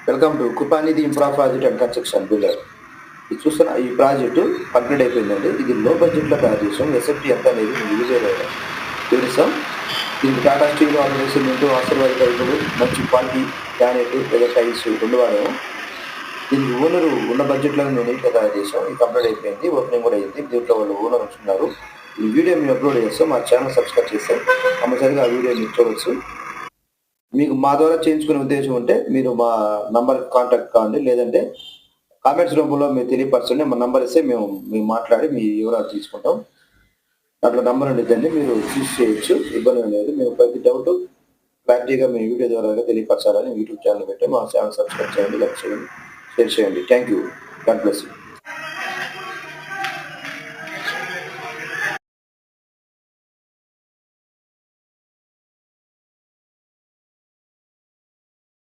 Welcome to Krupanidhi infra project and construction builder. ఇది చూస్తున్న ఈ ప్రాజెక్టు కంప్లీట్ అయిపోయిందండి. ఇది లో బడ్జెట్లో తయారు చేసాం. ఎస్ఎఫ్టీ ఎంత అనేది మీ వీడియోలో వివరిస్తాం. దీనికి టాటా స్టీల్, ఆల్రెడీ సిమెంట్, ఆశీర్వాద పైపులు, మంచి క్వాలిటీ గ్రానైట్ లేదా టైల్స్ రెండు వాడాము. దీనికి ఓనరు ఉన్న బడ్జెట్లోనే మేము నీట్గా తయారు చేసాం. ఇది కంప్లీట్ అయిపోయింది. ఓపెనింగ్ కూడా అయింది. దీంట్లో వాళ్ళు ఓనర్ ఉంటున్నారు. ఈ వీడియో మేము అప్లోడ్ చేస్తాం. మా ఛానల్ సబ్స్క్రైబ్ చేస్తే కంపల్సరిగా ఆ వీడియో మీరు చూడవచ్చు. మీకు మా ద్వారా చేయించుకునే ఉద్దేశం ఉంటే మీరు మా నంబర్ కాంటాక్ట్ కావండి, లేదంటే కామెంట్స్ రూపంలో మీరు తెలియపరచండి. మా నంబర్ ఇస్తే మేము మాట్లాడి మీ వివరాలు తీసుకుంటాం. దాంట్లో నంబర్ ఉండేదండి, మీరు చూస్ చేయొచ్చు, ఇబ్బంది లేదు. మేము ప్రతి డౌట్ క్లారిటీగా మీ వీడియో ద్వారా తెలియపరచాలని యూట్యూబ్ ఛానల్ పెట్టి మా ఛానల్ సబ్స్క్రైబ్ చేయండి, లైక్ చేయండి, షేర్ చేయండి. Thank you. God bless you.